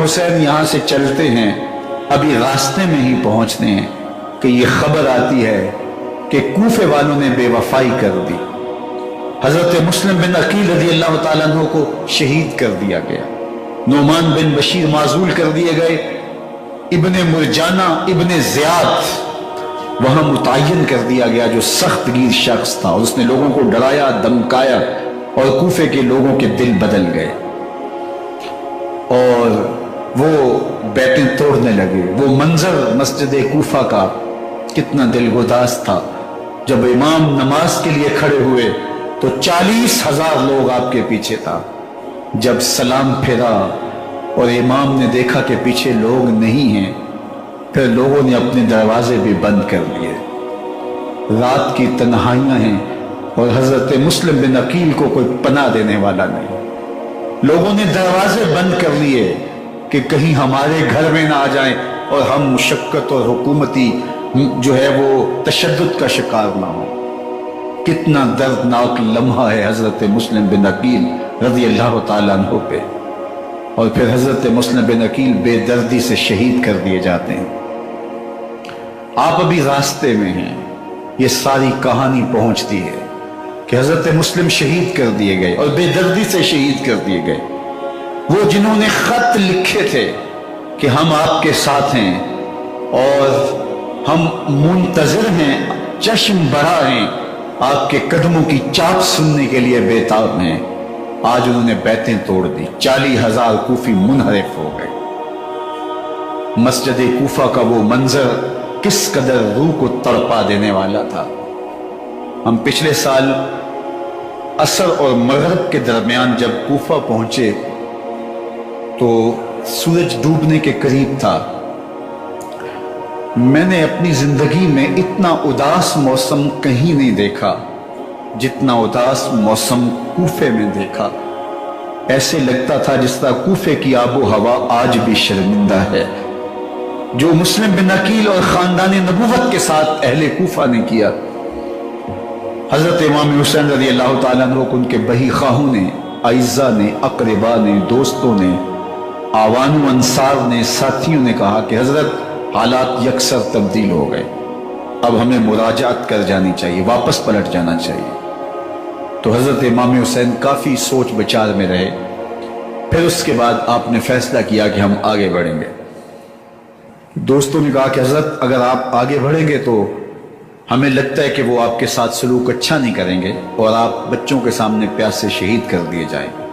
حسین یہاں سے چلتے ہیں، ابھی راستے میں ہی پہنچتے ہیں کہ یہ خبر آتی ہے کہ کوفے والوں نے بے وفائی کر دی، حضرت مسلم بن عقیل رضی اللہ تعالیٰ عنہ کو شہید کر دیا گیا، نعمان بن بشیر معزول کر دیے گئے، ابن مرجانہ ابن زیاد وہاں متعین کر دیا گیا جو سخت گیر شخص تھا، اور اس نے لوگوں کو ڈرایا دمکایا اور کوفے کے لوگوں کے دل بدل گئے اور وہ بیٹیں توڑنے لگے۔ وہ منظر مسجد کوفہ کا کتنا دلگداز تھا، جب امام نماز کے لیے کھڑے ہوئے تو 40,000 لوگ آپ کے پیچھے تھا، جب سلام پھیرا اور امام نے دیکھا کہ پیچھے لوگ نہیں ہیں، پھر لوگوں نے اپنے دروازے بھی بند کر لیے۔ رات کی تنہائیاں ہیں اور حضرت مسلم بن عقیل کو کوئی پناہ دینے والا نہیں، لوگوں نے دروازے بند کر لیے کہ کہیں ہمارے گھر میں نہ آ جائیں اور ہم مشقت اور حکومتی جو ہے وہ تشدد کا شکار نہ ہوں۔ کتنا دردناک لمحہ ہے حضرت مسلم بن عقیل رضی اللہ تعالیٰ عنہ پہ، اور پھر حضرت مسلم بن عقیل بے دردی سے شہید کر دیے جاتے ہیں۔ آپ ابھی راستے میں ہیں، یہ ساری کہانی پہنچتی ہے کہ حضرت مسلم شہید کر دیے گئے اور بے دردی سے شہید کر دیے گئے، وہ جنہوں نے خط لکھے تھے کہ ہم آپ کے ساتھ ہیں اور ہم منتظر ہیں، چشم بڑا ہیں، آپ کے قدموں کی چاپ سننے کے لیے بےتاب ہیں، آج انہوں نے بیتیں توڑ دی، 40,000 کوفی منحرف ہو گئے۔ مسجد کوفہ کا وہ منظر کس قدر روح کو تڑپا دینے والا تھا۔ ہم پچھلے سال عصر اور مغرب کے درمیان جب کوفہ پہنچے تو سورج ڈوبنے کے قریب تھا۔ میں نے اپنی زندگی میں اتنا اداس موسم کہیں نہیں دیکھا جتنا اداس موسم کوفے میں دیکھا۔ ایسے لگتا تھا جس طرح کوفے کی آب و ہوا آج بھی شرمندہ ہے۔ جو مسلم بن عقیل اور خاندان نبوت کے ساتھ اہل کوفہ نے کیا، حضرت امام حسین رضی اللہ تعالیٰ عنہ کو ان کے بہی خواہوں نے، اعزاء نے، اقرباء نے، دوستوں نے، آوان و انصار نے، ساتھیوں نے کہا کہ حضرت حالات یکسر تبدیل ہو گئے، اب ہمیں مراجعت کر جانی چاہیے، واپس پلٹ جانا چاہیے۔ تو حضرت امام حسین کافی سوچ بچار میں رہے، پھر اس کے بعد آپ نے فیصلہ کیا کہ ہم آگے بڑھیں گے۔ دوستوں نے کہا کہ حضرت اگر آپ آگے بڑھیں گے تو ہمیں لگتا ہے کہ وہ آپ کے ساتھ سلوک اچھا نہیں کریں گے اور آپ بچوں کے سامنے پیاس سے شہید کر دیے جائیں گے۔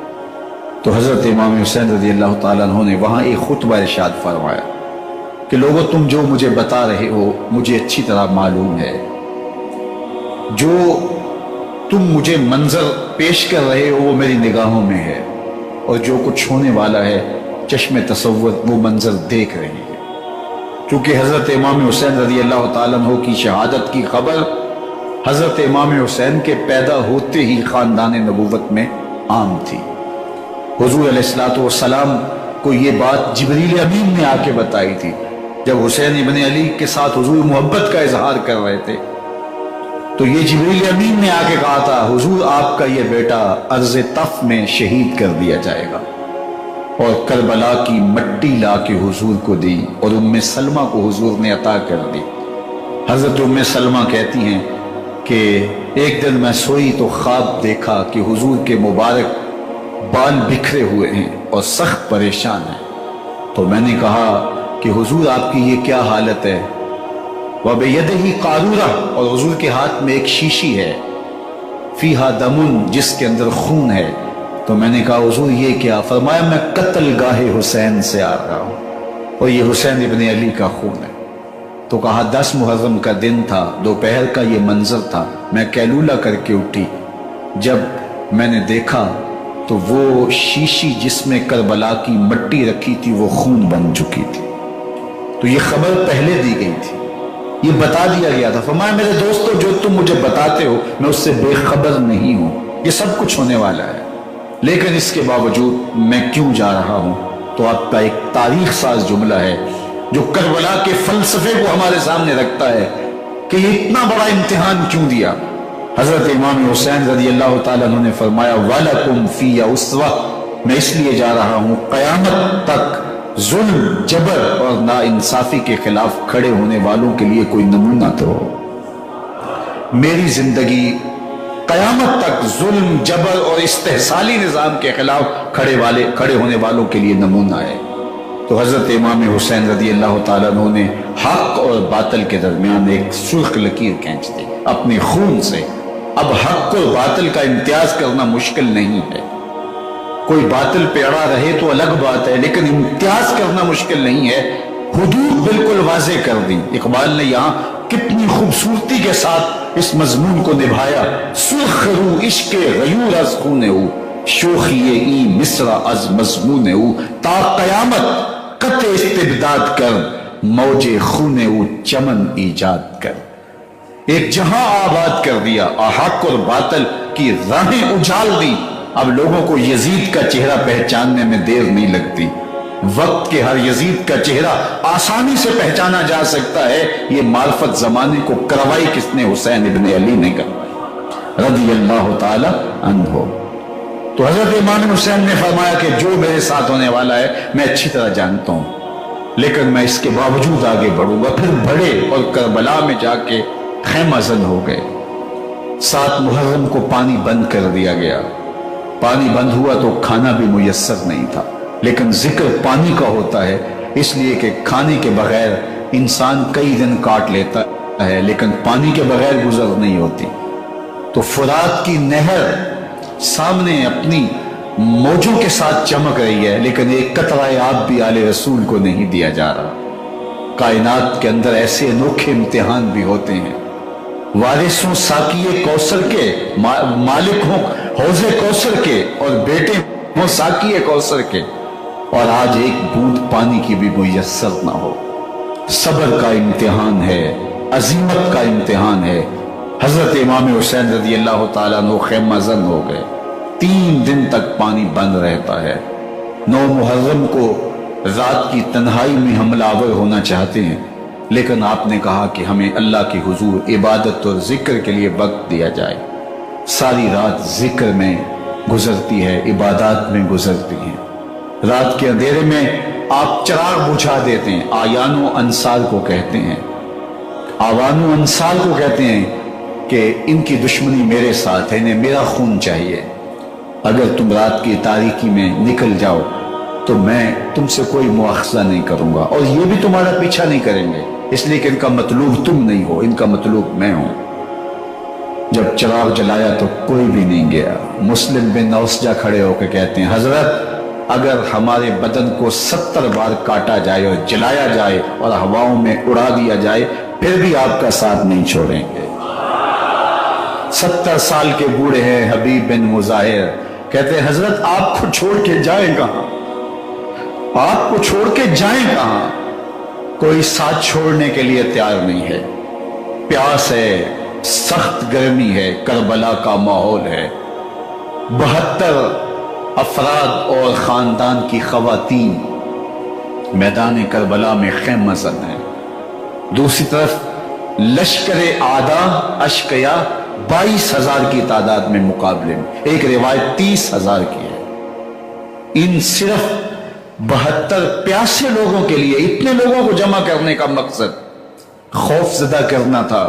تو حضرت امام حسین رضی اللہ تعالیٰ عنہ نے وہاں ایک خطبہ ارشاد فرمایا کہ لوگوں تم جو مجھے بتا رہے ہو مجھے اچھی طرح معلوم ہے، جو تم مجھے منظر پیش کر رہے ہو وہ میری نگاہوں میں ہے، اور جو کچھ ہونے والا ہے چشم تصور وہ منظر دیکھ رہی ہے۔ کیونکہ حضرت امام حسین رضی اللہ تعالیٰ عنہ کی شہادت کی خبر حضرت امام حسین کے پیدا ہوتے ہی خاندان نبوت میں عام تھی۔ حضور علیہ السلام کو یہ بات جبریل امین نے آ کے بتائی تھی جب حسین ابن علی کے ساتھ حضور محبت کا اظہار کر رہے تھے، تو یہ جبریل امین نے آ کے کہا تھا حضور آپ کا یہ بیٹا ارض طف میں شہید کر دیا جائے گا، اور کربلا کی مٹی لا کے حضور کو دی اور ام سلمہ کو حضور نے عطا کر دی۔ حضرت ام سلمہ کہتی ہیں کہ ایک دن میں سوئی تو خواب دیکھا کہ حضور کے مبارک بال بکھرے ہوئے ہیں اور سخت پریشان ہیں، تو میں نے کہا کہ حضور آپ کی یہ کیا حالت ہے؟ وَبِيَدِهِ قَارُورَةٌ، اور حضور کے ہاتھ میں ایک شیشی ہے، فِيهَا دَمٌ، جس کے اندر خون ہے۔ تو میں نے کہا حضور یہ کیا؟ فرمایا میں قتل گاہ حسین سے آ رہا ہوں اور یہ حسین ابن علی کا خون ہے۔ تو کہا 10 محرم کا دن تھا، دوپہر کا یہ منظر تھا، میں کیلولہ کر کے اٹھی، جب میں نے دیکھا تو وہ شیشی جس میں کربلا کی مٹی رکھی تھی وہ خون بن چکی تھی۔ تو یہ خبر پہلے دی گئی تھی، یہ بتا دیا گیا تھا۔ فرمایا میرے دوستو جو تم مجھے بتاتے ہو میں اس سے بے خبر نہیں ہوں، یہ سب کچھ ہونے والا ہے، لیکن اس کے باوجود میں کیوں جا رہا ہوں؟ تو آپ کا ایک تاریخ ساز جملہ ہے جو کربلا کے فلسفے کو ہمارے سامنے رکھتا ہے کہ یہ اتنا بڑا امتحان کیوں دیا۔ حضرت امام حسین رضی اللہ تعالیٰ عنہ نے فرمایا وَلَكُمْ فِيَّ أُسْوَةٌ، میں اس لیے جا رہا ہوں قیامت تک ظلم، جبر اور ناانصافی کے خلاف کھڑے ہونے والوں کے لیے کوئی نمونہ تو ہو۔ میری زندگی قیامت تک ظلم، جبر اور استحصالی نظام کے خلاف کھڑے ہونے والوں کے لیے نمونہ ہے۔ تو حضرت امام حسین رضی اللہ تعالیٰ عنہ نے حق اور باطل کے درمیان ایک سرخ لکیر کھینچ دی اپنے خون سے۔ اب حق اور باطل کا امتیاز کرنا مشکل نہیں ہے، کوئی باطل پہ اڑا رہے تو الگ بات ہے، لیکن امتیاز کرنا مشکل نہیں ہے۔ حدود بالکل واضح کر دی۔ اقبال نے یہاں کتنی خوبصورتی کے ساتھ اس مضمون کو نبھایا۔ سرخ رو عشق غیور از خون او، شوخی ای مصر از مضمون او، تا قیامت قطع استبداد کر، موج خون او چمن ایجاد کر۔ ایک جہاں آباد کر دیا، حق اور باطل کی راہیں اجال دی۔ اب لوگوں کو یزید کا چہرہ پہچاننے میں دیر نہیں لگتی۔ وقت کے ہر یزید کا چہرہ آسانی سے پہچانا جا سکتا ہے۔ یہ معرفت زمانے کو کروائی کس نے؟ حسین ابن علی نے کروائی رضی اللہ تعالی عنہ۔ تو حضرت امام حسین نے فرمایا کہ جو میرے ساتھ ہونے والا ہے میں اچھی طرح جانتا ہوں، لیکن میں اس کے باوجود آگے بڑھوں گا۔ پھر بڑھے اور کربلا میں جا کے خیمہ زن ہو گئے۔ 7 محرم کو پانی بند کر دیا گیا۔ پانی بند ہوا تو کھانا بھی میسر نہیں تھا، لیکن ذکر پانی کا ہوتا ہے اس لیے کہ کھانے کے بغیر انسان کئی دن کاٹ لیتا ہے، لیکن پانی کے بغیر گزر نہیں ہوتی۔ تو فرات کی نہر سامنے اپنی موجوں کے ساتھ چمک رہی ہے، لیکن ایک قطرہ آب بھی آل رسول کو نہیں دیا جا رہا۔ کائنات کے اندر ایسے انوکھے امتحان بھی ہوتے ہیں۔ وارثوں ساقی کوثر کے، مالک ہوں حوض کوثر کے، اور بیٹے ہوں ساقی کوثر کے، اور آج ایک بوند پانی کی بھی میسر نہ ہو۔ صبر کا امتحان ہے، عزیمت کا امتحان ہے۔ حضرت امام حسین رضی اللہ تعالیٰ عنہ خیمہ زن ہو گئے۔ 3 دن تک پانی بند رہتا ہے۔ 9 محرم کو رات کی تنہائی میں حملہ آور ہونا چاہتے ہیں، لیکن آپ نے کہا کہ ہمیں اللہ کے حضور عبادت اور ذکر کے لیے وقت دیا جائے۔ ساری رات ذکر میں گزرتی ہے، عبادات میں گزرتی ہے۔ رات کے اندھیرے میں آپ چراغ بجھا دیتے ہیں۔ آیان و انصار کو کہتے ہیں، آوان و انصار کو کہتے ہیں کہ ان کی دشمنی میرے ساتھ ہے، انہیں میرا خون چاہیے۔ اگر تم رات کی تاریکی میں نکل جاؤ تو میں تم سے کوئی مواخذہ نہیں کروں گا، اور یہ بھی تمہارا پیچھا نہیں کریں گے، اس لیے کہ ان کا مطلوب تم نہیں ہو، ان کا مطلوب میں ہوں۔ جب چراغ جلایا تو کوئی بھی نہیں گیا۔ مسلم بن اوسجہ کھڑے ہو کے کہتے ہیں، حضرت اگر ہمارے بدن کو 70 بار کاٹا جائے اور جلایا جائے اور ہواؤں میں اڑا دیا جائے پھر بھی آپ کا ساتھ نہیں چھوڑیں گے۔ 70 سال کے بوڑھے ہیں حبیب بن مظاہر، کہتے ہیں حضرت آپ کو چھوڑ کے جائیں کہاں؟ آپ کو چھوڑ کے جائیں کہاں؟ کوئی ساتھ چھوڑنے کے لیے تیار نہیں ہے۔ پیاس ہے، سخت گرمی ہے، کربلا کا ماحول ہے۔ 72 افراد اور خاندان کی خواتین میدان کربلا میں خیمہ زن ہیں۔ دوسری طرف لشکر اعداء اشقیا 22,000 کی تعداد میں مقابلے میں، ایک روایت 30,000 کی ہے۔ ان صرف 72 پیاسے لوگوں کے لیے اتنے لوگوں کو جمع کرنے کا مقصد خوف زدہ کرنا تھا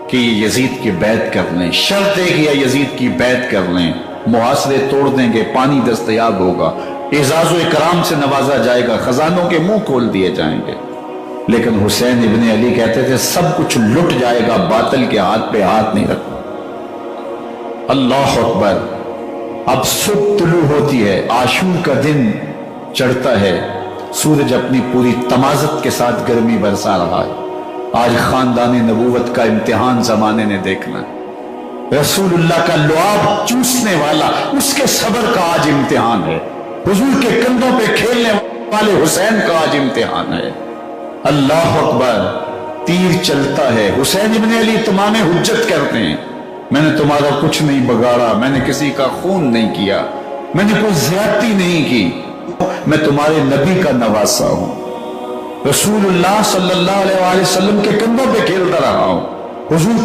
کہ یزید کی بیعت کر لیں۔ شرط ہے کہ یزید کی بیعت کر لیں، محاصرے توڑ دیں گے، پانی دستیاب ہوگا، اعزاز و اکرام سے نوازا جائے گا، خزانوں کے منہ کھول دیے جائیں گے۔ لیکن حسین ابن علی کہتے تھے سب کچھ لٹ جائے گا، باطل کے ہاتھ پہ ہاتھ نہیں رکھنا۔ اللہ اکبر۔ اب صبح طلوع ہوتی ہے، عاشور کا دن چڑھتا ہے، سورج اپنی پوری تمازت کے ساتھ گرمی برسا رہا ہے۔ آج خاندان نبوت کا امتحان زمانے نے دیکھنا ہے۔ رسول اللہ کا لعاب چوسنے والا اس کے صبر کا آج امتحان ہے۔ حضور کے کندھوں پہ کھیلنے والے حسین کا آج امتحان ہے۔ اللہ اکبر۔ تیر چلتا ہے۔ حسین ابن علی تمام حجت کرتے ہیں، میں نے تمہارا کچھ نہیں بگاڑا، میں نے کسی کا خون نہیں کیا، میں نے کوئی زیادتی نہیں کی، میں تمہارے نبی کا نواسا ہوں، رسول اللہ صلی اللہ علیہ وسلم کے کندھوں پہ کھیلتا رہا ہوں۔ حضور